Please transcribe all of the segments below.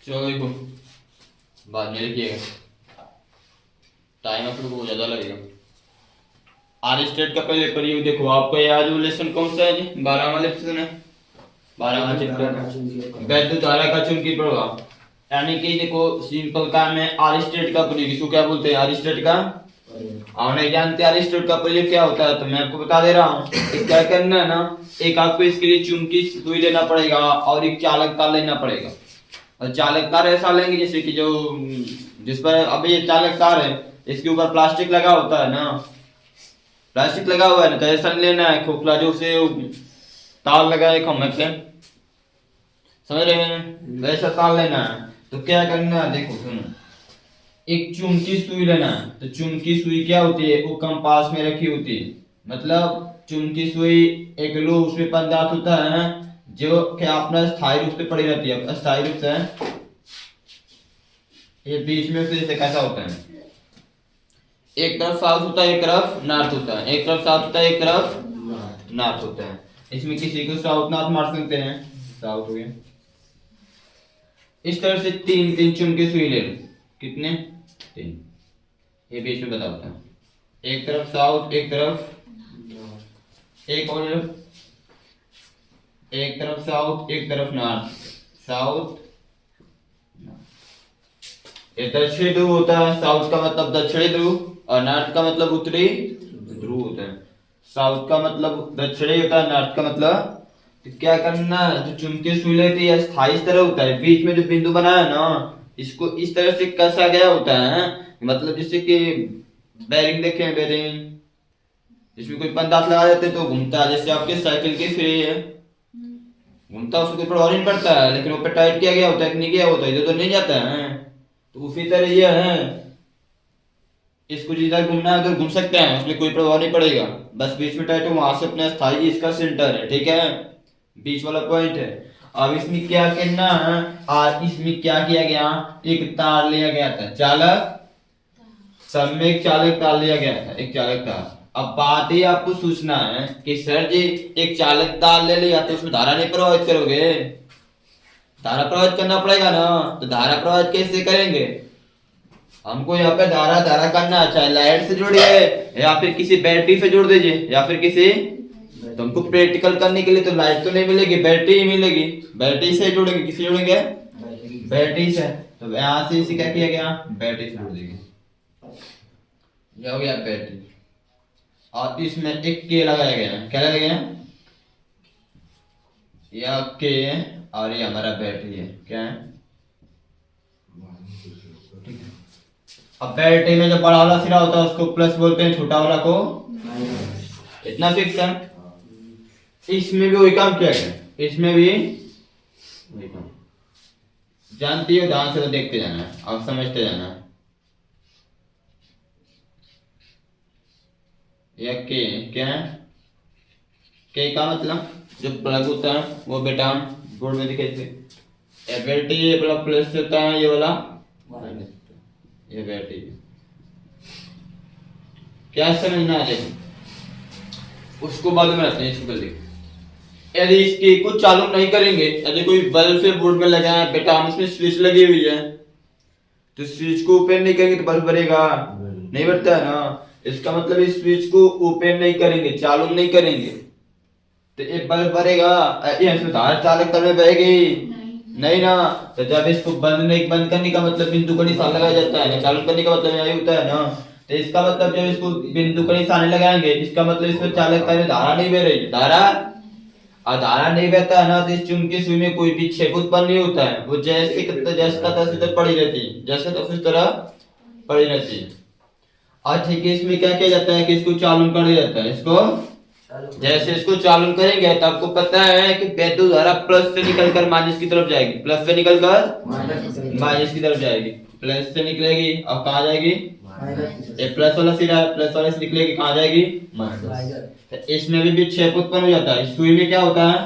चलो देखो, बाद में लिखिएगा, टाइम आप लोग को बहुत ज्यादा लगेगा। आर स्टेट का पहले करिए। देखो आपका याद लेसन कौन सा है जी? 12वां लेसन है, 12वां चैप्टर वैद्युत धारा का चुंबकीय प्रभाव। यानी कि देखो सिंपल काम है, आर स्टेट का प्रयोग, इसको क्या बोलते हैं? आर स्टेट का। और नहीं जानते आर स्टेट का प्रयोग क्या होता है तो मैं आपको बता दे रहा हूँ। क्या करना है ना, एक आपको इसके लिए चुंबकीय सुई लेना पड़ेगा और एक चालक तार लेना पड़ेगा। और चालक तार ऐसा लेंगे जैसे कि जो जिस पर अभी ये चालक तार है इसके ऊपर प्लास्टिक लगा होता है ना, प्लास्टिक लगा हुआ है ना, तो ऐसा लेना है खोखला जो से तार लगा है खम्भे पे, समझ रहे हैं? वैसा तार लेना है। तो क्या करना है देखो सुनो, एक चुंबकीय सुई लेना है। तो चुंबकीय सुई क्या होती है? वो कंपास में रखी होती है। मतलब चुंबकीय सुई एक लो उसमें पदार्थ होता है जो क्या अपना स्थायी रूप से पड़ी रहती है, स्थायी रूप से। ये बीच में से कैसा होता है, एक तरफ साउथ होता है एक तरफ नॉर्थ होता है, एक तरफ साउथ होता है एक तरफ नॉर्थ होता है। इसमें किसी को साउथ नॉर्थ मार सकते हैं, साउथ हो गया। इस तरह से तीन तीन चुंबकीय सुई ले लो। कितने? तीन। ये बीच में बताता हूँ, एक तरफ साउथ एक तरफ, एक और एक तरफ साउथ एक तरफ नॉर्थ, साउथ। ये दक्षिणी ध्रुव होता है, साउथ का मतलब दक्षिणी ध्रुव और नॉर्थ का मतलब उत्तरी ध्रुव होता है। साउथ का मतलब दक्षिणी होता है, नॉर्थ का मतलब। तो क्या करना, जो चुंबकीय सुई लेती है स्थायी इस तरह होता है, बीच में जो बिंदु बना है ना इसको इस तरह से कसा गया होता है। मतलब जैसे कि बेरिंग देखे हैं, बेरिंग इसमें कोई पदार्थ लगा देते तो घूमता है, जैसे आपके साइकिल की फ्री है घूमता, उसको कोई प्रभाव नहीं पड़ता है, लेकिन वो पे टाइट किया गया होता है कि नहीं किया होता है, इधर तो नहीं जाता है। तो उसी तरह ये है, इसको जिधर घूमना है उधर घूम सकते हैं, उसमें कोई प्रभाव नहीं पड़ेगा। बस बीच में टाइट हो, वहां से अपना स्थायी इसका सेंटर है, ठीक है, बीच वाला पॉइंट है। अब इसमें क्या करना है, और इसमें क्या किया गया, एक तार लिया गया था, चालक सब में एक चालक तार लिया गया था, एक चालक तार। अब बात ही आपको सोचना है कि सर जी एक चालक तार ले लिया तो उसमें धारा नहीं प्रवाहित करोगे, धारा प्रवाहित करना पड़ेगा ना। तो धारा प्रवाहित कैसे करेंगे? हमको यहाँ पे धारा धारा करना है, चाहे लाइट से जोड़िए या फिर किसी बैटरी से जोड़ दीजिए या फिर किसी, तो हमको प्रैक्टिकल करने के लिए तो लाइट तो नहीं मिलेगी, बैटरी ही मिलेगी। बैटरी से जोड़ेंगे, किसी जोड़ेंगे? बैटरी से। तो यहाँ से इसे क्या किया गया, बैटरी से जोड़ देंगे, ये हो गया बैटरी। और इसमें एक के लगाया गया है, क्या लगाया गया? यह के, और ये हमारा बैटरी है, क्या है? अब बैटरी में जो बड़ा वाला सिरा होता है उसको प्लस बोलते हैं, छोटा वाला को इतना फिक्स है। इसमें भी वही काम किया गया, इसमें भी वही काम। जानती हो, ध्यान से तो देखते जाना है और समझते जाना है। यह के क्या है? के का मतलब जो प्लग होता है वो बेटा बोर्ड में दिखे थे, बैटरी ये वाला प्लस होता है, ये वाला माइनस, ये बैटरी। क्या समझना है उसको बाद में रखते हैं, इसको कर देंगे। यदि इसकी को चालू नहीं करेंगे, यदि कोई बल्ब से बोर्ड में लगा है बेटा, हम इसमें स्विच लगी हुई है तो स्विच को ओपन नहीं करेंगे तो बल्ब बढ़ेगा नहीं, बढ़ता है ना। इसका मतलब इस स्विच को ओपन नहीं करेंगे, चालू नहीं करेंगे तो ये बल्ब बढ़ेगा, ये इसमें धारा चालक करने बहेगी नहीं ना। तो जब इसको बंद करने का मतलब बिंदु का निशान लगाया जाता है ना, चालू करने का मतलब यही होता है ना। तो इसका मतलब जब इसको बिंदु का निशान लगाएंगे इसका मतलब इसमें चालक में धारा नहीं बह रही, धारा और धारा नहीं बहता है ना, तो इस चुंबकीय सुई में कोई भी क्षेप उत्पन्न नहीं होता है, वो जैसे का तैसे पड़ी रहती है, जैसे तो उस तरह पड़ी रहती है। और ठीक है, इसमें क्या किया जाता है कि इसको चालू कर दिया जाता है, इसको जैसे इसको चालू करेंगे तो आपको पता है कि वैद्युत धारा प्लस से निकलकर माइनस की तरफ जाएगी, प्लस से निकलकर माइनस की तरफ जाएगी, प्लस से निकलेगी और कहाँ जाएगी? ये प्लस वाला सिरा, प्लस वाले से निकलेगी कहाँ जाएगी? माइनस। तो इसमें भी विक्षेप उत्पन्न हो जाता है। सुई में क्या होता है?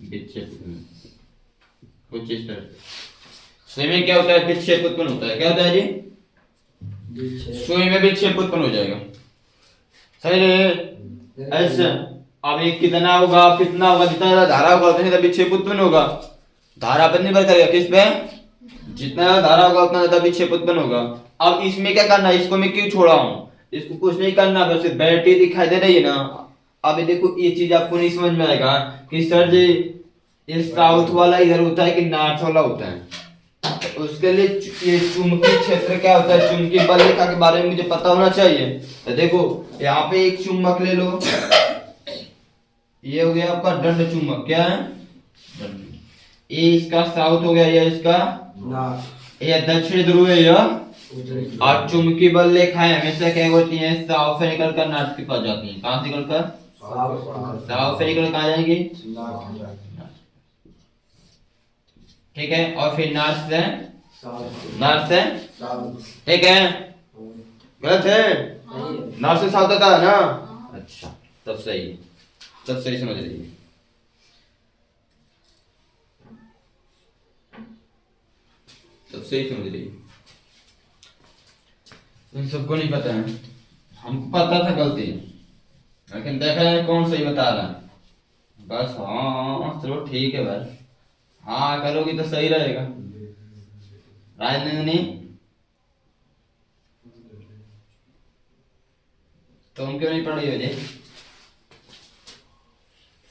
विक्षेप कुछ इस तरह। सुई में क्या होता है? विक्षेप उत्पन्न होता है। क्या होता है जी? सुई में विक्षेप उत्पन्न हो जाएगा, सही है ऐसा। अब ये कितना होगा, कितना होगा, जितना धारा होगा उतना विक्षेप उत्पन्न होगा। धारा पर निर्भर करेगा किस पे? जितना धारा होगा उतना ज्यादा विक्षेप उत्पन्न होगा। अब इसमें क्या करना है, इसको मैं क्यों छोड़ा हूँ, इसको कुछ नहीं करना, बस बैटरी दिखाई दे रही है ना। अब ये देखो ये चीज आपको नहीं समझ में आएगा कि सर जी ये साउथ वाला इधर होता है कि नॉर्थ वाला होता है। तो उसके लिए ये चुंबकीय क्षेत्र क्या होता है, चुंबकीय बल रेखा के बारे में मुझे पता होना चाहिए। तो देखो यहाँ पे एक चुंबक ले लो, ये हो गया आपका दंड चुंबक, क्या है दंड। ये इसका साउथ हो गया, ये इसका ये दक्षिण ध्रुव है यह। और चुंबकीय बल रेखाएं हमेशा क्या होती हैं, साउथ से निकलकर नॉर्थ के पास जाती हैं। कहां से निकलकर, साउथ से निकल कहां जाएंगी, ठीक है। और फिर नॉर्थ से, नॉर्थ से, ठीक है। गलत है, नॉर्थ से साउथ आता है ना, अच्छा तब सही है, तब सही समझ लीजिए। तब सही समझ लीजिए, इन सबको नहीं पता है, हमको पता था गलती, लेकिन देखा जाए कौन सही बता रहा है। बस हाँ चलो ठीक है भाई, हाँ करोगी तो सही रहेगा। राजनंदिनी तुम क्यों नहीं पढ़ रही हो जी,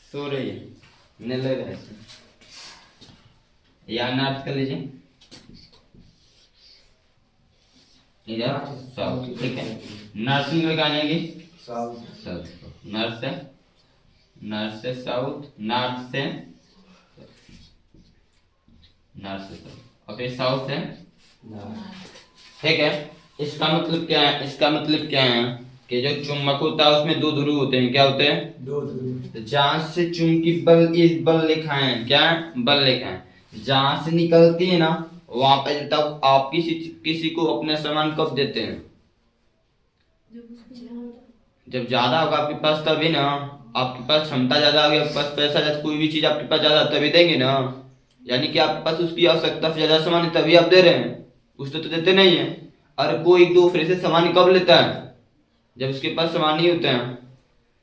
सो रही है, नहीं लग रहा है, या नाच कर लीजिए इधर साउथ, ठीक है। नर्सिंग में कहा जाएंगे साउथ, नॉर्थ से, नॉर्थ से साउथ, नॉर्थ से, नॉर्थ से साउथ, और फिर साउथ से, ठीक है। इसका मतलब क्या है, इसका मतलब क्या है कि जो चुंबक होता है उसमें दो ध्रुव होते हैं, क्या होते हैं, दो ध्रुव। तो जहां से चुंबकीय बल, इस बल रेखाएं, क्या बल रेखाएं जहां से निकलती है ना, वहां पे तब आप किसी को अपने सामान कब देते हैं, जब ज्यादा होगा आपके पास तभी ना, आपके पास क्षमता ज्यादा होगी, आपके पास पैसा ज्यादा, कोई भी चीज आपके पास ज्यादा तभी देंगे ना। यानी कि आपके पास उसकी आवश्यकता से ज्यादा सामान है तभी आप दे रहे हैं, उस तो देते नहीं है। और कोई दूसरे से सामान कब लेता है, जब उसके पास सामान नहीं होता है,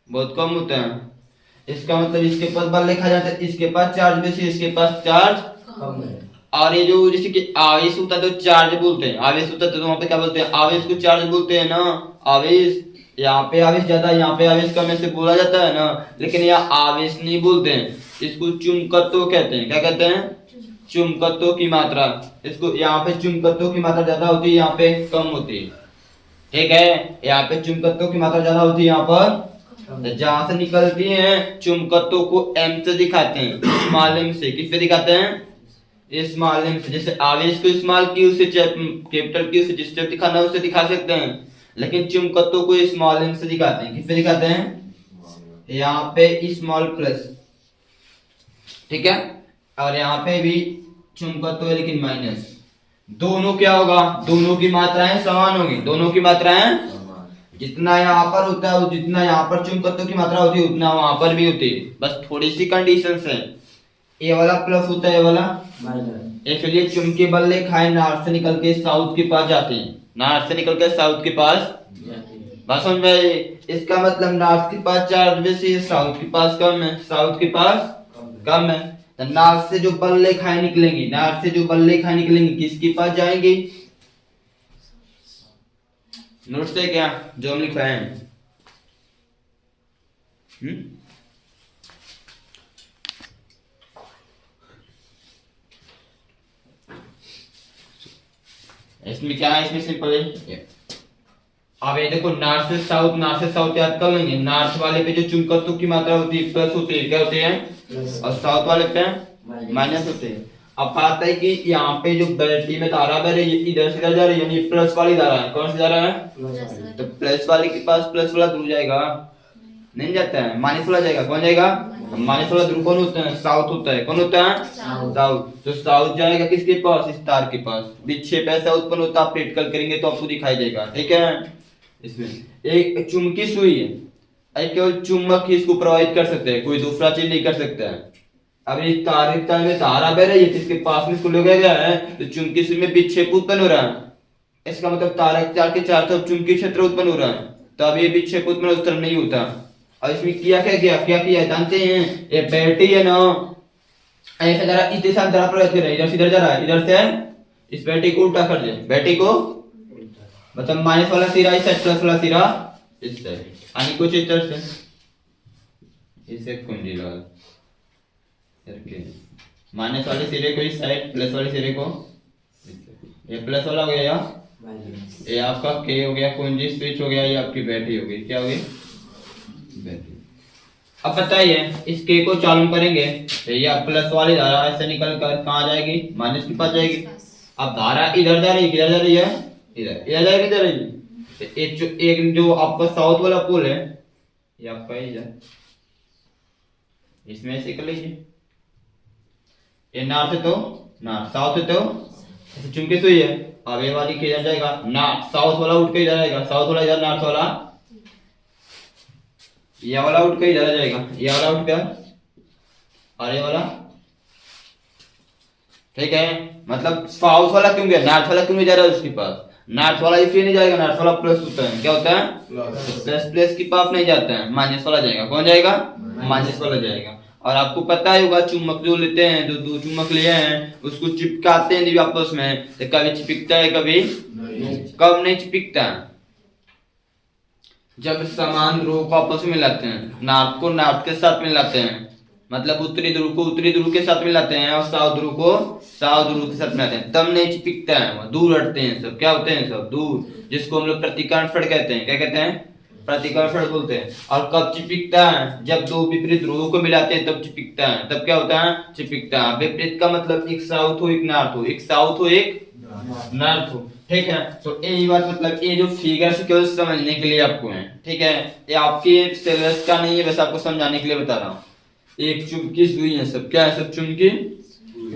बहुत कम होता है। इसका मतलब इसके पास बल लिखा जाता है, इसके पास चार्ज बेसी, इसके पास चार्ज कम है। और ये जो जैसे कि आवेश होता है तो चार्ज बोलते हैं, आवेश होता है तो वहां पे क्या बोलते हैं, आवेश को चार्ज बोलते हैं ना। आवेश, यहाँ पे आवेश ज्यादा, यहाँ पे आवेश कम ऐसे बोला जाता है ना, लेकिन यहाँ आवेश नहीं बोलते हैं, इसको चुंबकत्व कहते हैं। क्या कहते हैं, चुंबकत्व की मात्रा। इसको यहाँ पे चुंबकत्व की मात्रा ज्यादा होती है, यहाँ पे कम होती है, ठीक है। यहाँ पे चुंबकत्व की मात्रा ज्यादा होती है, यहाँ पर जहां से निकलती है चुंबकत्व को एम से दिखाते हैं, स्मॉल एम से। किससे दिखाते हैं, स्मॉल एम से। जैसे आवेश को स्मॉल क्यू से, कैपिटल क्यू से जिससे दिखाना उसे दिखा सकते हैं, लेकिन चुंबकत्व को स्मॉल एम से दिखाते हैं। किससे दिखाते हैं, यहाँ पे स्मॉल प्लस, ठीक है। और यहाँ पे भी चुंबकत्व है लेकिन माइनस। दोनों क्या होगा, दोनों की मात्राएं समान होगी, दोनों की मात्राएं जितना यहाँ पर होता है, जितना यहाँ पर चुंबकत्व की मात्रा होती है उतना वहां पर भी होती है। बस थोड़ी सी कंडीशन है, ये वाला प्लस होता है, ये वाला माइनस। इसलिए चुंबकीय बल रेखाएं नॉर्थ से निकल के साउथ के पास जाती हैं, नॉर्थ से निकल के साउथ के पास बस समझ में। इसका मतलब नॉर्थ के पास चार्ज बेसी है, साउथ के पास कम है, साउथ के पास कम है। तो नॉर्थ से जो बल रेखाएं निकलेंगी, नॉर्थ से जो बल रेखाएं निकलेंगी किसके पास जाएंगी, नोट्स है क्या जो हम लिखवाए हैं, इसमें क्या है, इसमें सिंपल है। अब ये देखो नॉर्थ से साउथ, नॉर्थ से साउथ याद कर लेंगे। नॉर्थ वाले पे जो चुंबकत्व की मात्रा होती है प्लस होती है, क्या होती है, और साउथ वाले पे माइनस होते हैं। अब बात है कि यहाँ पे जो बैटरी में धारा बह रही है इधर से इधर जा रही है, यानी प्लस वाली धारा है। कौन सी धारा है, तो प्लस वाले के पास प्लस वाला ध्रुव जाएगा, नहीं जाता है, माइनस वाला जाएगा। कौन जाएगा, माइनस वाला ध्रुव कौन होता है, साउथ होता है। कौन होता है, साउथ। तो साउथ जाएगा किसके पास, इस तार के पास। विक्षेप ऐसा उत्पन्न होता है, आप प्रैक्टिकल करेंगे तो आपको दिखाई देगा, ठीक है। इसमें एक चुंबकीय सुई है, केवल चुंबक ही इसको प्रभावित कर सकते हैं, कोई दूसरा चीज नहीं कर सकता है। अब इस तार में धारा बह रही है, इसके पास में इसको ले गया है, तो चुंबकीय सुई में विक्षेप उत्पन्न हो रहा है। इसका मतलब तार के चार तरफ चुंबकीय क्षेत्र उत्पन्न हो रहा है, तब ये विक्षेप उत्पन्न उस तरफ नहीं होता। और इसमें किया क्या किया जानते हैं, ये बैटरी है ना, ऐसा जरा इस दिशा में धारा प्रवाहित कर रहा है, इधर से इधर जा रहा है, इधर से इस बेटी को उल्टा कर दे, बेटी को मतलब माइनस वाला सिरा इस साइड, प्लस वाला सिरा इस साइड, यानी कुछ इस तरह से इसे कुंजी लगा करके माइनस वाले सिरे को इस साइड, प्लस वाले सिरे को ये प्लस वाला हो गया, ये आपका के हो गया, कुंजी स्विच हो गया, ये आपकी बैटरी हो गई, क्या हो गई बैटरी। अब बताइए इस के को चालू करेंगे तो ये प्लस वाली धारा ऐसे निकल कर कहाँ जाएगी, माइनस के पास जाएगी। अब धारा इधर जा रही है, किधर जा रही है, इधर, इधर जाएगी, इधर जाएगी। एक जो आपका साउथ वाला पोल है ये आपका इधर, इसमें से कर लीजिए, ये नॉर्थ है तो नॉर्थ, साउथ है तो चुमके सुई है। अब ये वाली किधर जाएगा, नॉर्थ, साउथ वाला उठ के इधर आएगा, साउथ वाला इधर, नॉर्थ वाला ये वाला उठ के इधर जाएगा, ये वाला उठ कर और ये वाला, ठीक है। मतलब साउथ वाला क्यों गया, नॉर्थ वाला क्यों नहीं जा रहा है उसके पास, नॉर्थ वाला इसलिए नहीं जाएगा, नॉर्थ वाला प्लस होता है, क्या होता है प्लस, प्लस के पास नहीं जाता है, माइनस वाला जाएगा, कौन जाएगा माइनस वाला जाएगा। और आपको पता ही होगा चुम्बक जो लेते हैं, जो दो चुम्बक लिए हैं उसको चिपकाते हैं आपस में, तो कभी चिपकता है कभी कब नहीं चिपकता। जब समान ध्रुव को आपस में मिलाते हैं, नॉर्थ को नॉर्थ के साथ मिलाते हैं, मतलब उत्तरी ध्रुव को उत्तरी ध्रुव के साथ मिलाते हैं और साउथ ध्रुव को साउथ ध्रुव के साथ मिलाते हैं, तब नहीं चिपकता है, वो दूर हटते हैं सब, क्या होते हैं सब दूर, जिसको हम लोग प्रतिकरण फट कहते हैं, क्या कहते हैं प्रतिकरण फट बोलते हैं। और कब चिपकता है, जब दो विपरीत ध्रुवों को मिलाते हैं तब चिपकता है, तब क्या होता है चिपकता है। विपरीत का मतलब एक साउथ हो एक नॉर्थ हो, एक साउथ हो एक नॉर्थ हो, ठीक है। तो यही बात, मतलब ये जो फिगर से केवल समझने के लिए आपको है, ठीक है, ये आपके सिलेबस का नहीं है, बस आपको समझाने के लिए बता रहा हूँ। एक चुंबकी सुई है सब, क्या है सब चुंबकी।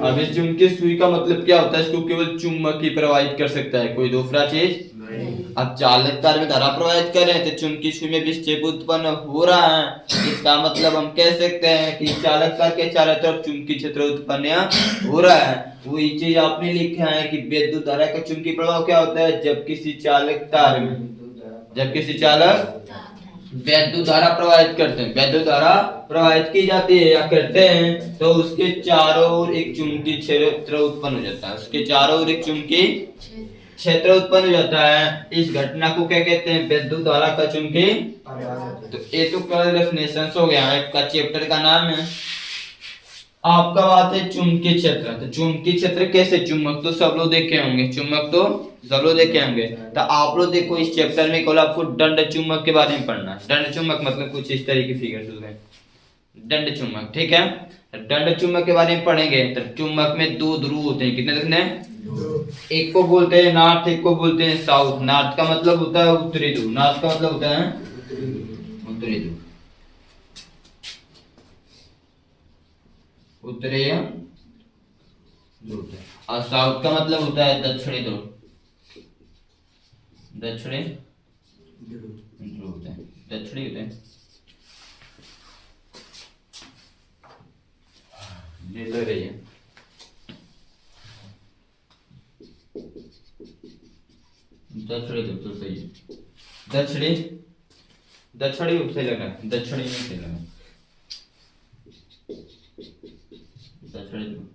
अब इस चुंबकी सुई का मतलब क्या होता है, इसको केवल चुंबक ही प्रवाहित कर सकता है, कोई दूसरा चीज नहीं। अब चालक तार में धारा प्रवाहित कर रहे हैं तो चुंबकी सुई में विक्षेप उत्पन्न हो रहा है, इसका मतलब हम कह सकते हैं कि चालक तार के चारों तरफ चुंबकीय क्षेत्र उत्पन्न हो रहा है। वही चीज आपने लिखा है कि विद्युत धारा का चुंबकीय प्रभाव क्या होता है, जब किसी चालक तार में, जब किसी चालक वैद्युत धारा प्रवाहित करते हैं, वैद्युत धारा प्रवाहित की जाती है या करते हैं, तो उसके चारों ओर एक चुंबकीय क्षेत्र उत्पन्न हो जाता है, उसके चारों ओर एक चुंबकीय क्षेत्र उत्पन्न हो जाता है। इस घटना को क्या कहते हैं, वैद्युत धारा का चुंबकीय। तो ये तो कल डेफिनेशन हो गया है, का चैप्टर का नाम है। आपका बात है चुंबकीय क्षेत्र, तो चुंबकीय क्षेत्र कैसे, चुंबक तो सब लोग देखे होंगे, चुंबक तो सब लोग देखे होंगे। तो आप लोग देखो इस चैप्टर में केवल आपको दंड चुंबक के बारे में पढ़ना है। दंड चुंबक मतलब कुछ इस तरह की फिगर होगा, दंड चुंबक, ठीक है। दंड चुंबक के बारे में पढ़ेंगे। तो चुंबक में दो ध्रुव होते हैं, कितने दिखने, एक को बोलते हैं नॉर्थ, एक को बोलते हैं साउथ। नॉर्थ का मतलब होता है उत्तरी ध्रुव, नॉर्थ का मतलब होता है उत्तरी ध्रुव, उत्तरी ध्रुव, और साउथ का मतलब होता है दक्षिणी ध्रुव, दक्षिणी ध्रुव होते हैं, दक्षिणी होते हैं। ये लग रही है दक्षिणी ध्रुव, तो सही है, दक्षिणी दक्षिणी सही लग रहा है, दक्षिणी में सही लग रहा है, दक्षिणी ध्रुव।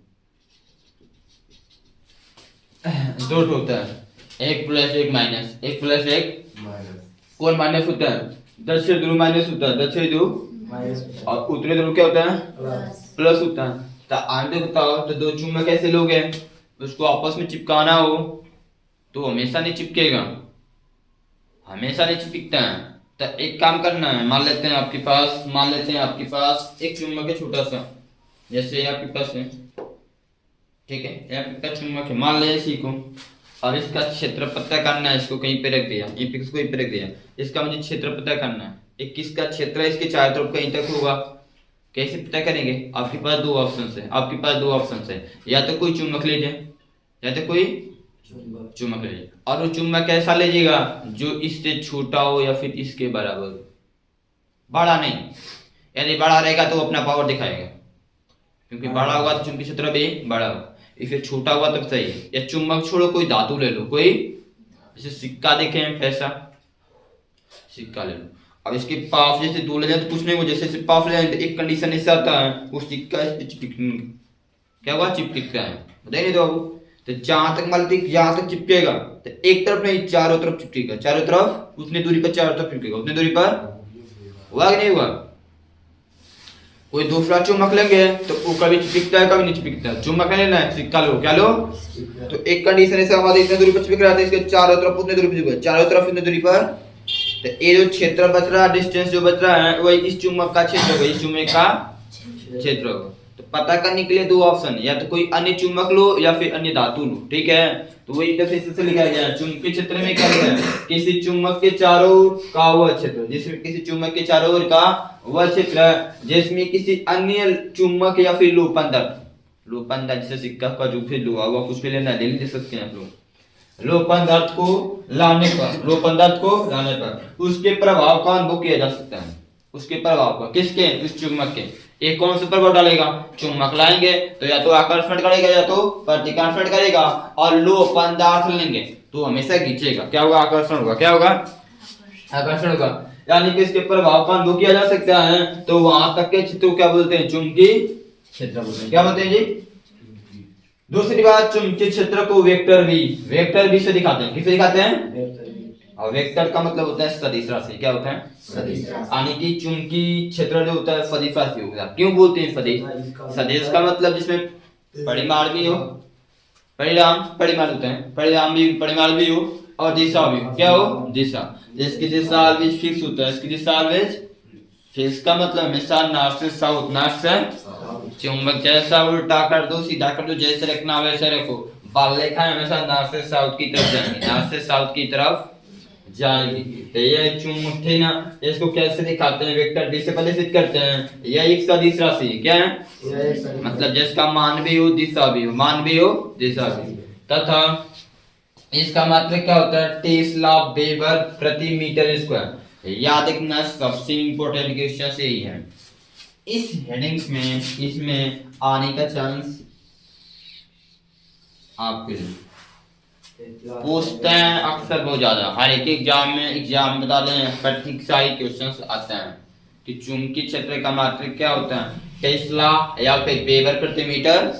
दो होता है, एक प्लस एक माइनस, एक प्लस एक माइनस, कौन माइनस होता है, दक्षिण ध्रुव माइनस होता है, दक्षिणी ध्रुव माइनस, और उत्तरी ध्रुव क्या होता है प्लस होता है। तो आगे बताओ, तो दो चुंबक कैसे लोग हैं, उसको आपस में चिपकाना हो तो हमेशा नहीं चिपकेगा, हमेशा नहीं चिपकता है। तो एक काम करना है, मान लेते हैं आपके पास एक चुंबक है छोटा सा, जैसे आपके पास है, ठीक है, ये आपका चुंबक है, मान ले इसी को, और इसका क्षेत्र पता करना है, इसको कहीं पे रख दिया, इसको कहीं पे रख दिया, इसका मुझे क्षेत्र पता करना है, एक किसका क्षेत्र है, इसके चारों तरफ कहीं तक होगा, कैसे पता करेंगे, आपके पास दो ऑप्शन है, या तो कोई चुंबक लीजिए, या तो कोई चुंबक लीजिए, और वो चुंबक कैसा लीजिएगा, जो इससे छोटा हो या फिर इसके बराबर हो, बड़ा नहीं, यदि बड़ा रहेगा तो अपना पावर दिखाएगा, क्योंकि बड़ा होगा तो चुंबकीय क्षेत्र भी बड़ा होगा, फिर छोटा हुआ तब सही है। या चुंबक छोड़ो, कोई धातु ले लो, कोई जैसे सिक्का देखे हैं, पैसा सिक्का ले लो। अब इसके पास जैसे दो ले जाए तो कुछ नहीं हो, जैसे पास ले जाए तो एक कंडीशन ऐसा आता है, वो सिक्का इस पे चिपक, क्या हुआ चिपकता है, बताइए नहीं तो बाबू, तो जहां तक मल्टी यहाँ तक चिपकेगा तो एक तरफ नहीं चारों तरफ चिपकेगा, चारों तरफ उतनी दूरी पर चारों तरफ चिपकेगा, उतनी दूरी पर हुआ कि नहीं हुआ। कोई दूसरा चुम्बक लेंगे तो वो कभी चिपकता है कभी नहीं चिपकता है। चुम्बक लेना है सिक्का लो, क्या लो, तो एक कंडीशन है हमारे इतने दूरी पर चिपक रहा था, इसके चारों तरफ उतने दूरी पर चिपकेगा, चारों तरफ इतने दूरी पर। तो ये जो क्षेत्र बच रहा है, डिस्टेंस जो बच रहा है वही इस चुम्बक का क्षेत्र होगा, इस चुम्बक का क्षेत्र होगा। तो पता करने के लिए दो ऑप्शन है, या तो कोई अन्य चुम्बक लो या फिर अन्य धातु लो, ठीक है। तो वही डेफिनेशन से लिखा गया है चुंबकीय क्षेत्र में क्या लिखा है, किसी चुम्बक के चारों ओर का वह क्षेत्र, जिसमें किसी चुम्बक के चारों ओर का वह क्षेत्र जिसमें किसी अन्य चुम्बक या फिर लोपन जैसे सिक्का का जो फिर लोहा हुआ कुछ भी लेना है ले सकते हैं आप लोग। लोपन दर्द को लाने पर उसके प्रभाव का अनुभव किया जा सकता है, उसके प्रभाव का किसके, उस चुम्बक के। एक कौन सा प्रभाव डालेगा, चुम्बक लाएंगे तो या तो आकर्षण करेगा या तो प्रतिकर्षण करेगा, और लो पदार्थ लेंगे तो हमेशा खींचेगा, क्या होगा, आकर्षण होगा, क्या होगा, आकर्षण होगा। यानी कि इसके प्रभाव का अनुभव किया जा सकता है। तो वहां तक के क्षेत्र को क्या बोलते हैं, चुंबकीय क्षेत्र बोलते हैं, क्या बोलते हैं जी। दूसरी बात, चुंबकीय क्षेत्र को वेक्टर बी से दिखाते हैं, किससे दिखाते हैं, और वेक्टर का मतलब होता है सदिश राशि, क्या होता है, सदिश राशि। यानी कि चुंबकीय क्षेत्र जो होता है सदिश राशि होगा। क्यों बोलते हैं सदिश, सदिश का मतलब जिसमें परिमाण भी हो, परिमाण होता है, परिमाण भी हो और दिशा भी हो, क्या हो, दिशा। जिसकी दिशा ऑलवेज फिक्स होता है, इसकी दिशा ऑलवेज फिक्स का मतलब हमेशा नॉर्थ से साउथ, नॉर्थ से चुंबक जैसा उल्टा कर दो सीधा कर दो, जैसे रखना वैसे रखो, बाल रेखा हमेशा नॉर्थ से साउथ की तरफ जाएंगे, नॉर्थ से साउथ की तरफ जाएंगे। तो ये चुंबक थे ना, इसको कैसे दिखाते हैं, वेक्टर डी से प्रदर्शित करते हैं। यह एक सदिश राशि क्या है, मतलब जिसका मान भी हो दिशा भी हो, मान भी हो दिशा भी, तथा इसका मात्रक क्या होता है, टेस्ला वेबर प्रति मीटर स्क्वायर। याद रखना सबसे इंपॉर्टेंट क्वेश्चन से ही है इस हेडिंग्स में, इसमें आने का चांस आपके लिए पूछते हैं अक्सर बहुत ज्यादा, हर एक एग्जाम बता दें प्रत्येक सारी क्वेश्चंस आते हैं कि चुंबकीय क्षेत्र का मात्रक क्या होता है, टेस्ला या फिर वेबर प्रति मीटर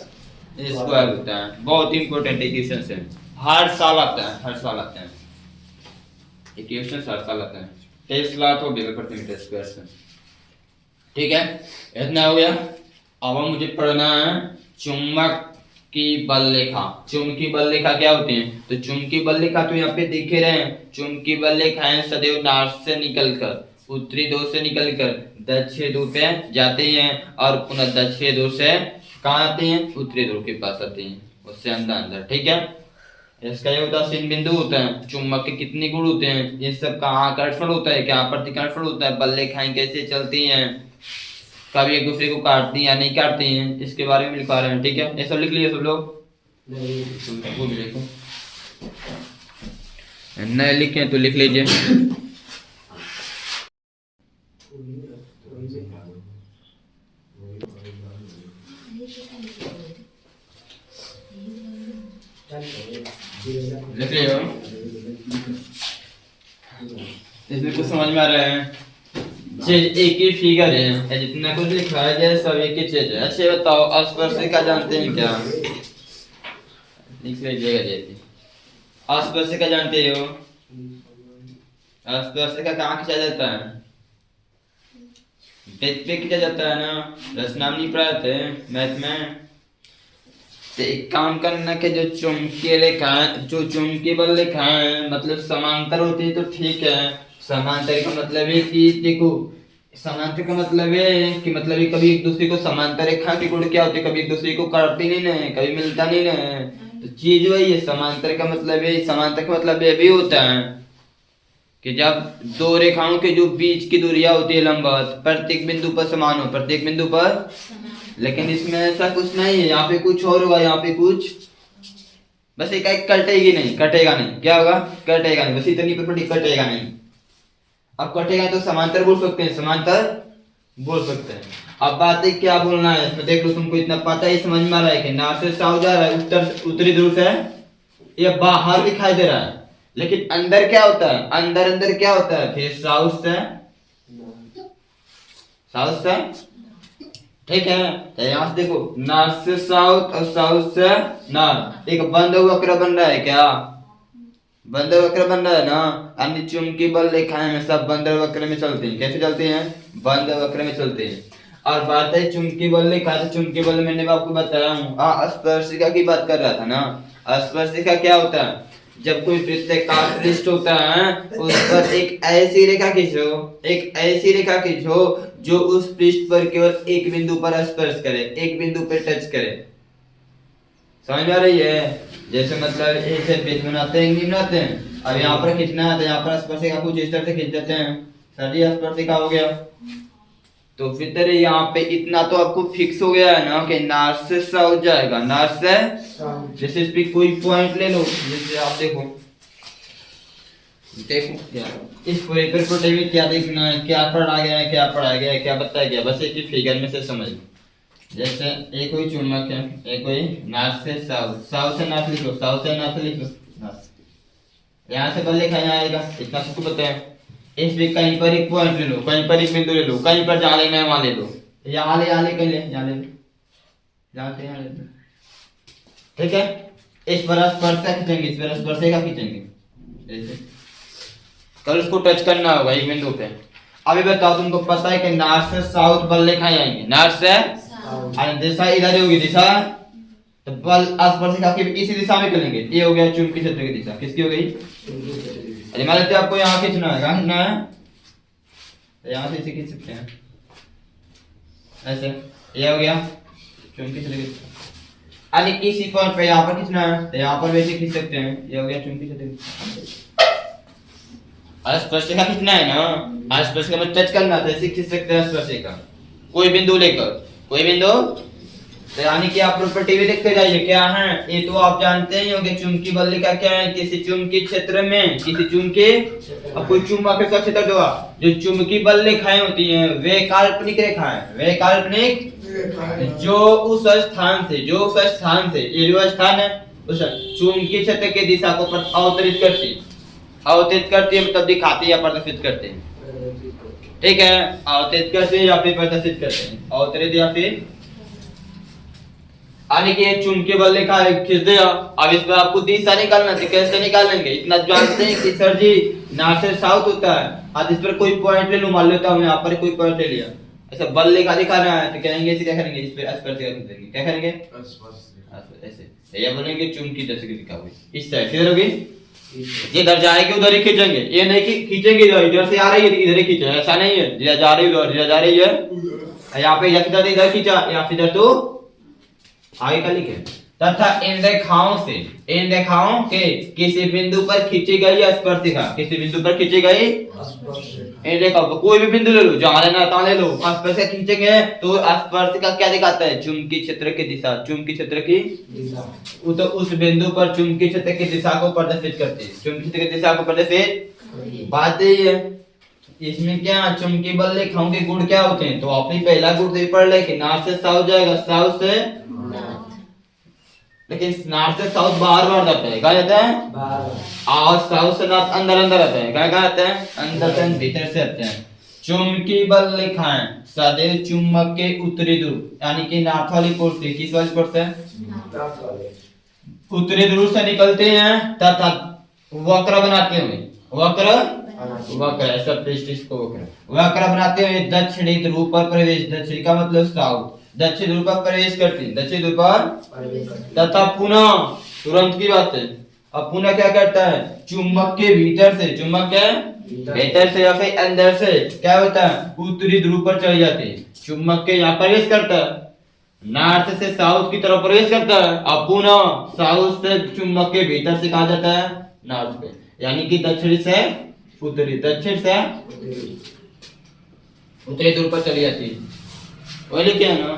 स्क्वायर होता है। बहुत इंपॉर्टेंट क्वेश्चन है, हर साल आता है, हर साल आता है ये क्वेश्चन, हर साल आता है, टेस्ला तो वेबर प्रति मीटर स्क्वायर से, ठीक है। इतना हो गया। अब मुझे पढ़ना है चुंबक की बल रेखा। चुंबकीय बल रेखा क्या होती है, तो चुंबकीय बल रेखा तो यहाँ पे दिख रहे हैं, चुंबकीय बल रेखाएं सदैव नॉर्थ से निकलकर उत्तरी ध्रुव से निकलकर दक्षिण ध्रुव पे जाते हैं और पुनः दक्षिण ध्रुव से कहाँ आते हैं, उत्तरी ध्रुव के पास आते हैं, उससे अंदर, ठीक है। इसका ये होता है सीन बिंदु होता है, चुंबक के कितने गुण होते हैं, ये सब कहाँ आकर्षण होता है, क्या प्रतिकर्षण होता है, बल रेखाएं कैसे चलती हैं, कभी एक दूसरे को काटती हैं या नहीं काटती हैं, इसके बारे में लिखा रहे हैं, ठीक है। ये सब लिख लिए सब लोग, वो भी लिखो, नहीं लिखे तो लिख लीजिए। लिख लियो, इसमें कुछ समझ में आ रहा है, एक ही फिगर है, जितना कुछ लिखा है सब एक ही चीज है। अच्छे बताओ स्पर्शिका जानते हैं क्या, लिख लीजिएगा जी। स्पर्शिका जानते हो, स्पर्शिका कहाँ खींचा जाता है, पेज पे खींचा जाता है ना, रचना नहीं पढ़ाते मैथ में। तो एक काम करना कि जो चुंबकीय रेखाएं, जो चुंबकीय बल रेखाएं मतलब समांतर होती है तो ठीक है। समांतर का मतलब है कि देखो, समांतर का मतलब है कि मतलब ये कभी एक दूसरे को, समांतर रेखा के गुण क्या होते हैं, कभी एक दूसरे को काटती नहीं है, कभी मिलता नहीं है, तो चीज वही है। समांतर का मतलब है, समांतर का मतलब ये भी होता है कि जब दो रेखाओं के जो बीच की दूरियां होती है लंबवत, प्रत्येक बिंदु पर समान हो, प्रत्येक बिंदु पर। लेकिन इसमें ऐसा कुछ नहीं है, यहाँ पे कुछ और होगा, यहाँ पे कुछ, बस एक कटेगी नहीं, कटेगा नहीं, क्या होगा, कटेगा नहीं, बस इतनी प्रॉपर्टी, कटेगा नहीं। अब कटेगा तो समांतर बोल सकते हैं, समांतर बोल सकते हैं। अब बात है क्या बोलना है इसमें, देख लो तुमको इतना पता ही समझ में आ रहा है कि नॉर्थ से साउथ जा रहा है, उत्तरी ध्रुव से ये बाहर दिखाई दे रहा है, लेकिन अंदर क्या होता है, अंदर क्या होता है, फिर साउथ से ठीक है। तो यहाँ से देखो, नॉर्थ से साउथ और साउथ से नॉर्थ, एक बंद वक्र बन रहा है क्या? बंद वक्र बन रहा है ना। अन्य चुंबकीय बल रेखाएं हमेशा बंद वक्र में चलती हैं। कैसे चलती हैं? बंद वक्र में चलते हैं। और बात है चुंबकीय बल रेखा, तो चुंबकीय बल मैंने आपको बताया हूँ, स्पर्शिका की बात कर रहा था ना। स्पर्शिका क्या होता है? जब कोई वृत्ताकार पृष्ठ होता है उस पर एक ऐसी रेखा खींचो, एक ऐसी रेखा खींचो जो उस पृष्ठ पर केवल एक बिंदु पर स्पर्श करे, एक बिंदु पर टच करे। समझ में आ रही है? जैसे मतलब ऐसे पेज बनाते हैं, बनाते हैं, अब यहाँ पर खींचना है तो यहाँ पर स्पर्शिका कुछ इस तरह से खींच देते हैं, सर ये स्पर्शिका हो गया। तो फिर यहाँ पे इतना तो आपको फिक्स हो गया है ना कि नॉर्थ से साउथ जाएगा, नॉर्थ से जैसे इस पे कोई पॉइंट ले लो, जैसे आप देखो क्या इस पेपर को टेबल क्या देखना है, क्या पढ़ा गया है, क्या पढ़ाया गया है, क्या बताया गया, बस एक ही फिगर में से समझ लो। जैसे एक कोई चुंबक है, एक कोई नॉर्थ से साउथ, साउथ से नॉर्थ लिखो, साउथ से नॉर्थ लिखो, यहाँ से बल लिखा यहाँ आएगा, इतना सबको पता है। इस पे कहीं पर एक पॉइंट ले लो, कहीं पर एक बिंदु ले लो, कहीं पर जहाँ लेना है वहां ले लो, यहाँ ले कहीं ले, यहाँ ले लो, यहाँ से यहाँ ले लो, ठीक है। इस पर स्पर्श खींचेंगे, इस पर स्पर्शिका खींचेंगे, ऐसे कल उसको टच करना होगा एक बिंदु पे। अभी बताओ, तुमको पता है कि नॉर्थ से साउथ बल रेखाएं आएंगे, नॉर्थ से और दिशा इधर होगी दिशा, तो बल स्पर्शिका की इसी दिशा में चलेंगे। ये हो गया चुंबकीय क्षेत्र की दिशा, किसकी हो गई? अरे मान लेते आपको यहाँ खींचना है, कहाँ खींचना है? तो यहाँ से इसे खींच सकते हैं ऐसे, ये हो गया चुंबकीय क्षेत्र की दिशा। अरे किसी पॉइंट पे यहाँ पर खींचना है तो यहाँ पर वैसे खींच सकते हैं, ये हो गया चुंबकीय क्षेत्र की दिशा। स्पर्शिका खींचना है ना, स्पर्शिका में टच करना तो ऐसे खींच सकते हैं स्पर्शिका, कोई बिंदु लेकर, कोई बिंदु। तो यानी कि आप प्रॉपर्टी भी देखते जाइए क्या है। ये तो आप जानते ही होंगे चुंबकीय बल रेखा क्या है। किसी चुंबकीय क्षेत्र में, किसी चुंबकीय, अब कोई चुंबक का क्षेत्र दो, जो चुंबकीय बल रेखाएं होती हैं वे काल्पनिक रेखाएं, वे काल्पनिक जो उस स्थान से, जो उस स्थान से, ये जो स्थान है उस चुंबकीय क्षेत्र की दिशा को अवतरित करती, अवतरित करती है, मतलब दिखाती है या प्रदर्शित करते हैं, ठीक है। अवतरित करते हैं या फिर प्रदर्शित करते हैं, अवतरित या फिर। यानी कि चुंबकीय बल रेखा खींच दिया, अब इस पर आपको दिशा निकालना है, कैसे निकालेंगे? इतना जानते हैं कि सर जी नॉर्थ से साउथ होता है, आज इस पर कोई पॉइंट ले लूं, मान लेता हूं यहाँ पर कोई पॉइंट ले लिया, ऐसा बल रेखा दिखाना है तो कहेंगे इसे क्या करेंगे? इस पर स्पर्शिका खींच देंगे, क्या करेंगे? ऐसे या बोलेंगे चुंबकीय जैसे दिखा हुई इस साइड किधर होगी, जिधर जाएगी उधर ही खींचेंगे। ये नहीं कि खींचेंगे इधर से आ रही है इधर ही खींचे, ऐसा नहीं है, जिधर जा रही है उधर जा रही है। यहाँ पे इधर खींचा, यहाँ इधर तो आगे का लिखे, तथा इन रेखाओं से, इन रेखाओं के किसी बिंदु पर खींची गई स्पर्शिका, किसी बिंदु पर खींची गई इन रेखाओं पर, कोई भी बिंदु ले लो, जहां लेना है ले लो, स्पर्शिका खींचेंगे तो स्पर्शिका क्या दिखाता है? चुंबकीय क्षेत्र की दिशा, चुंबकीय क्षेत्र की दिशा, तो उस बिंदु पर चुंबकीय क्षेत्र की दिशा को प्रदर्शित करती है, चुंबकीय क्षेत्र की दिशा को प्रदर्शित। बात यही है इसमें क्या चुंबकीय बल रेखाओं के गुण क्या होते हैं, तो आपने पहला गुण तो पढ़ ले कि नॉर्थ से साउथ जाएगा, साउथ से लेकिन नॉर्थ से साउथ बाहर जाता है, कहा जाता है बाहर, और साउथ से नॉर्थ अंदर आता है, क्या आता है? अंदर से भीतर से आते हैं। चुंबकीय बल रेखाएं सदैव चुंबक के उत्तरी ध्रुव, यानी कि नॉर्थ वाली पोल से, किस वाली पोल से? उत्तरी ध्रुव से निकलते हैं तथा वक्र बनाते हुए, वक्र ऐसा इसको वक्र बनाते हुए दक्षिणी ध्रुव पर प्रवेश, दक्षिण का मतलब साउथ, दक्षिण ध्रुव पर प्रवेश करते हैं, दक्षिण ध्रुव पर, तथा पुनः तुरंत की बात है, अब पुनः क्या करता है? चुंबक के भीतर से, चुंबक के भीतर से या फिर अंदर से क्या होता है? उत्तरी ध्रुव पर चले जाते हैं, चुंबक के यहाँ प्रवेश करता है, नॉर्थ से साउथ की तरफ प्रवेश करता है, अब पुनः साउथ से चुंबक के भीतर से कहा जाता है नॉर्थ पे, यानी कि दक्षिण से उत्तरी, दक्षिण से उत्तरी ध्रुव पर चली जाती है। वही क्या है ना,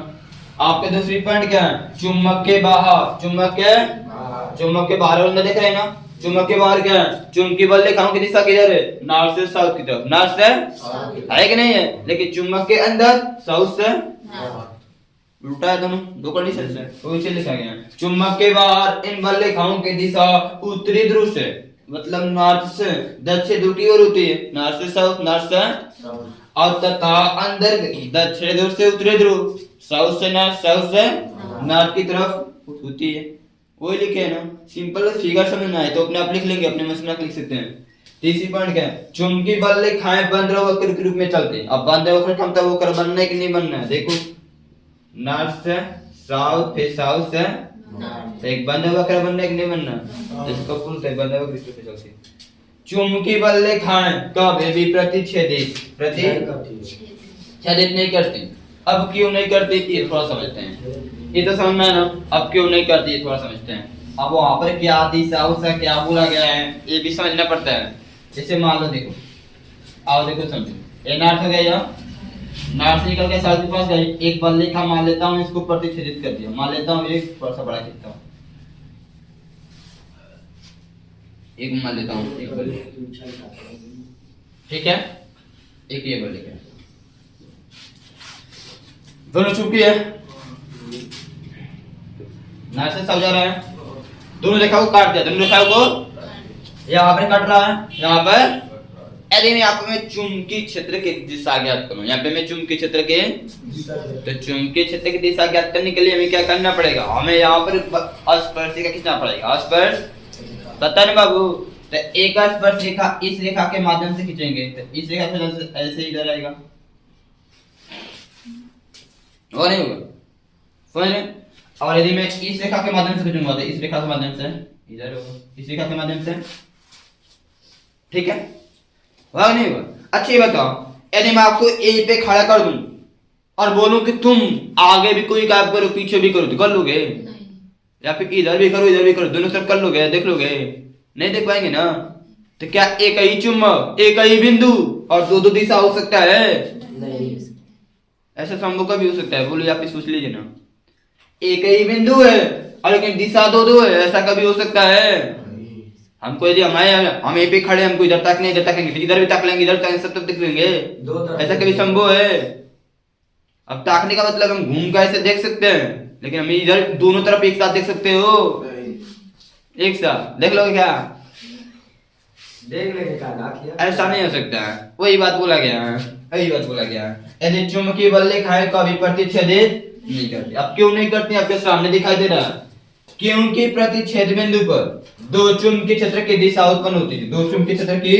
आपके दूसरी पॉइंट क्या है? चुंबक के बाहर, चुंबक के बाहर वाला देख रहे हैं ना, चुंबक के बाहर क्या है? चुंबकीय बल रेखाओं की दिशा किधर है? नॉर्थ से साउथ की तरफ, नॉर्थ से है कि नहीं है, लेकिन चुंबक के अंदर साउथ से उल्टा है, दोनों दो कंडीशन है, तो इसे लिखा गया है चुंबक के बाहर इन बल रेखाओं की दिशा उत्तरी ध्रुव से, मतलब नॉर्थ से दक्षिण ध्रुव की ओर होती है, नॉर्थ से साउथ, नॉर्थ से, और तथा अंदर दक्षिण ध्रुव से उत्तरी ध्रुव, साउथ से नॉर्थ की तरफ होती है। वही लिखे है ना, सिंपल फिगर समझना है तो अपने आप लिख लेंगे, अपने मन से लिख सकते हैं। तीसरी पॉइंट क्या है, चुंबकीय बल रेखाएं बंद वक्र के रूप में चलते हैं। अब बंद वक्र का मतलब वक्र बनना है कि नहीं बनना है, देखो नॉर्थ से साउथ, फिर साउथ से नॉर्थ, एक बंद वक्र बनना है कि नहीं बनना, इसको बोलते हैं बंद वक्र के रूप में चलते हैं। चुंबकीय बल रेखाएं कभी भी प्रतिच्छेदित नहीं करती। अब क्यों नहीं करती ये थोड़ा समझते हैं, ये तो समझना है ना, अब क्यों नहीं करती ये थोड़ा समझते हैं। अब वहां पर क्या दिशा उसा क्या बोला गया है ये भी समझना पड़ता है। जैसे मान लो देखो, आओ देखो समझो, ये नॉर्थ हो गया, यहाँ नॉर्थ से निकल के साउथ के पास गई, एक बल रेखा मान लेता हूँ, इसको प्रतिच्छेदित कर दिया, मान लेता हूँ एक थोड़ा सा बड़ा खींचता हूँ, एक मान लेता हूँ, एक बल, ठीक है, एक ये बल रेखा, दोनों चुपकी है, नॉर्थ से साउथ जा रहा है, दोनों रेखाओं को काट दिया, दोनों रेखाओं को यहाँ पर काट रहा है, यहाँ पर यदि मैं यहाँ पे मैं चुंबकीय क्षेत्र की दिशा ज्ञात करूं, यहाँ पे मैं चुंबकीय क्षेत्र के, तो चुंबकीय क्षेत्र की दिशा ज्ञात करने के लिए हमें क्या करना पड़ेगा, हमें यहाँ पर स्पर्शिका खींचना पड़ेगा, स्पर्श, पता नहीं बाबू, तो एक स्पर्श रेखा इस रेखा के माध्यम से खींचेंगे, तो इस रेखा से ऐसे इधर आएगा, वो नहीं होगा, समझ रहे? और यदि मैं इस रेखा के माध्यम से खींचूंगा तो इस रेखा के माध्यम से इधर होगा, इस रेखा के माध्यम से, ठीक है, वह नहीं होगा। अच्छा ये बताओ, यदि मैं आपको ए पे खड़ा कर दूं और बोलूं कि तुम आगे भी कोई काम करो पीछे भी करो तो कर लोगे? या फिर इधर भी करो दोनों तरफ कर लोगे, देख लोगे? नहीं देख पाएंगे ना। तो क्या एक ही चुंबक, एक ही बिंदु और दो दो दिशा हो सकता है? नहीं। ऐसा संभव का भी हो सकता है, बोलिए आप ही सोच लीजिए ना, एक ही बिंदु है और लेकिन दिशा दो दो है, ऐसा कभी हो सकता है? हमको यदि हम ए पे खड़े, हमको इधर तक नहीं इधर तकेंगे, इधर भी तक लेंगे, इधर तक सब तक देख लेंगे, ऐसा कभी संभव है? अब ताकने का मतलब हम घूम कर ऐसे देख सकते हैं, लेकिन हम इधर दोनों तरफ एक साथ देख सकते हो? एक साथ देख लोगे क्या? देख लेंगे क्या? ऐसा नहीं हो सकता है, वही बात बोला गया है, यदि चुंबकीय बल रेखाएं कभी प्रतिच्छेदित नहीं करती। अब क्यों नहीं करती आपके सामने दिखाई दे रहा है, क्योंकि प्रतिच्छेद बिंदु पर दो चुंबकीय क्षेत्र की दिशा उत्पन्न होती है, दो चुंबकीय क्षेत्र की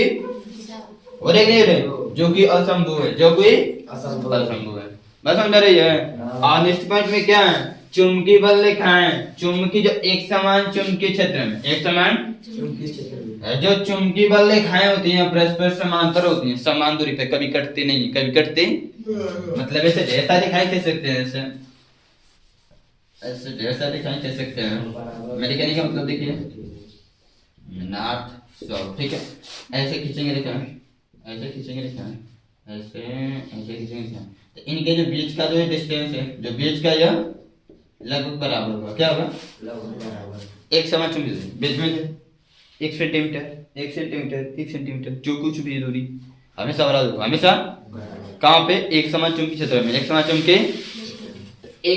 और एक नहीं है जो कि असंभव है, जो कि असंभव है, बस समझ रही है। और नेक्स्ट पॉइंट में क्या है, चुंबकीय बल रेखाएं, चुंबकीय जो एक समान चुंबकीय क्षेत्र में, एक समान चुंबकीय क्षेत्र में जो चुंबकीय बल रेखाएं होती हैं परस्पर समांतर होती हैं, समान दूरी पे, कभी कटती नहीं, कभी कटती मतलब ऐसे जैसा दिखाई दे सकते हैं, ऐसे जैसा दिखाई दे सकते हैं। मेरे कहने का मतलब देखिए नॉर्थ साउथ, ठीक है, ऐसे खींचेंगे रेखा, ऐसे खींचेंगे रेखा, ऐसे ऐसे खींचेंगे रेखा, तो इनके जो बीच का जो डिस्टेंस है, जो बीच का यह लगभग बराबर होगा, क्या होगा? लगभग बराबर, एक समान चुंबकीय बीच में 1 सेंटीमीटर जो कुछ भी दूरी हमेशा बराबर होगा, हमेशा कहाँ पे? एक समान चुंबकीय क्षेत्र में, एक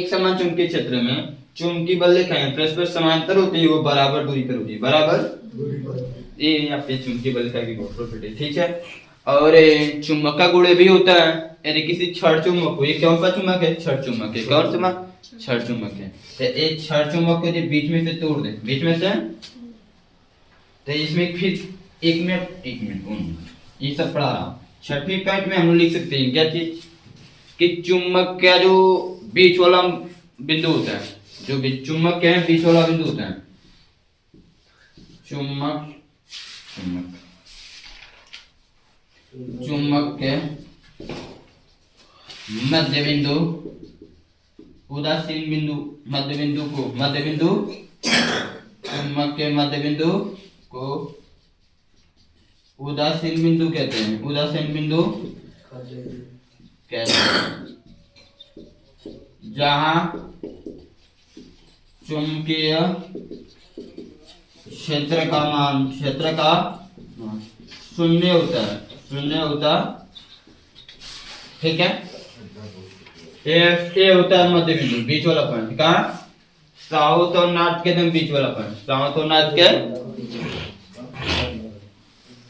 समान चुंबकीय क्षेत्र में चुंबकीय बल रेखाएं परस्पर समांतर होती है, वो बराबर दूरी पर होती है, बराबर दूरी पर, ये यहाँ पे चुंबकीय बल रेखा की प्रॉपर्टी, ठीक है। और चुंबक का गुण भी होता है, यदि किसी छड़ चुंबक को, ये कौन सा चुंबक है? छड़ चुंबक है, कौन सा छड़ चुंबक है, तो एक छड़ चुंबक को यदि बीच में से तोड़ दे, बीच में से, तो इसमें फिर एक मिनट ये सब पढ़ा रहा हूँ। छठवीं पॉइंट में हम लोग लिख सकते हैं क्या चीज, कि चुंबक का जो बीच वाला बिंदु होता है, जो भी चुंबक के बीच वाला बिंदु होता है, चुंबक के मध्य बिंदु, उदासीन बिंदु, मध्य बिंदु चुंबक के मध्य बिंदु को उदासीन बिंदु कहते हैं, उदासीन बिंदु कहते हैं, जहां चुंबकीय क्षेत्र का शून्य होता, ठीक है। ये होता है मध्य बिंदु, बीच वाला पॉइंट, कहाँ? साउथ और नॉर्थ के एकदम बीच वाला पॉइंट, साउथ और नॉर्थ के,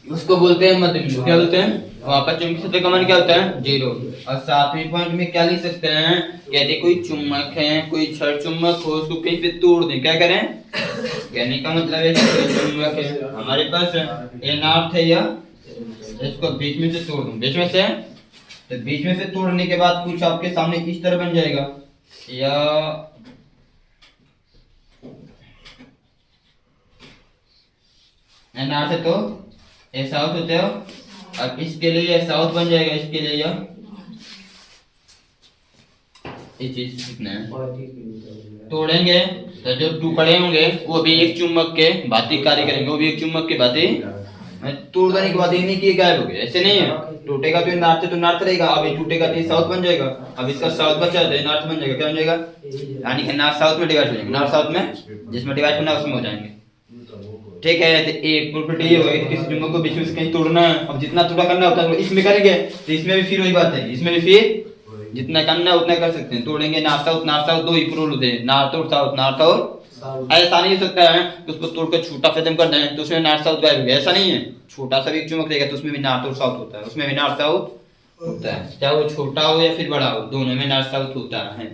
उसको बोलते हैं मध्य बिंदु, क्या बोलते हैं? वहां पर चुंबकीय क्षेत्र का मान क्या होता है 0। और सातवें पॉइंट में क्या लिख सकते हैं, कहते कोई चुम्बक है, कोई छड़ चुम्बक हो, उसको कहीं पे तोड़ दें, क्या करें, कहने का मतलब है कि कोई चुम्बक है हमारे पास ये नॉर्थ है, या इसको बीच में से तोड़ दूं, बीच में से, तो बीच में से तोड़ने के बाद कुछ आपके सामने इस तरह बन जाएगा, या नॉर्थ है तो ये साउथ होते हो, अब इसके लिए ये साउथ बन जाएगा, इसके लिए ये चीज कितना है तोड़ेंगे तो जो टुकड़े होंगे वो भी एक चुम्बक के भांति कार्य करेंगे, वो भी एक चुम्बक के भांति तोड़ देने के बाद ये नहीं कि गायब हो गया, ऐसे नहीं है, टूटेगा तो नॉर्थ है तो नॉर्थ रहेगा, अब ये टूटेगा तो साउथ बन जाएगा, अब इसका साउथ बचा तो नॉर्थ बन जाएगा, क्या बन जाएगा, यानी कि नॉर्थ साउथ में डिवाइड हो जाएंगे, नॉर्थ साउथ में जिसमें डिवाइड होना उसमें हो जाएंगे। ठीक है, तो एक प्रॉपर्टी ये होगी किसी चुंबक को बीच में से कहीं तोड़ना है, अब जितना टुकड़ा करना होता है इसमें करेंगे तो इसमें भी फिर वही बात है, इसमें भी फिर जितना करना है उतना कर सकते हैं, तोड़ेंगे नॉर्थ साउथ दो ही रूल होते हैं, नॉर्थ और साउथ, नॉर्थ और ऐसा नहीं हो सकता है कि उसको तोड़कर छोटा खत्म कर दें तो उसमें नॉर्थ साउथ गायब हो गया, ऐसा नहीं है, छोटा सा भी एक चुंबक रहेगा तो उसमें भी नॉर्थ और साउथ होता है, उसमें भी नॉर्थ साउथ होता है, चाहे वो छोटा हो या फिर बड़ा हो, दोनों में नॉर्थ साउथ होता है।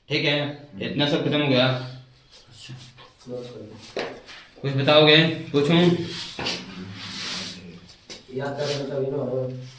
ठीक है, इतना सब खत्म हो गया, कुछ बताओगे, पूछूं? याद करना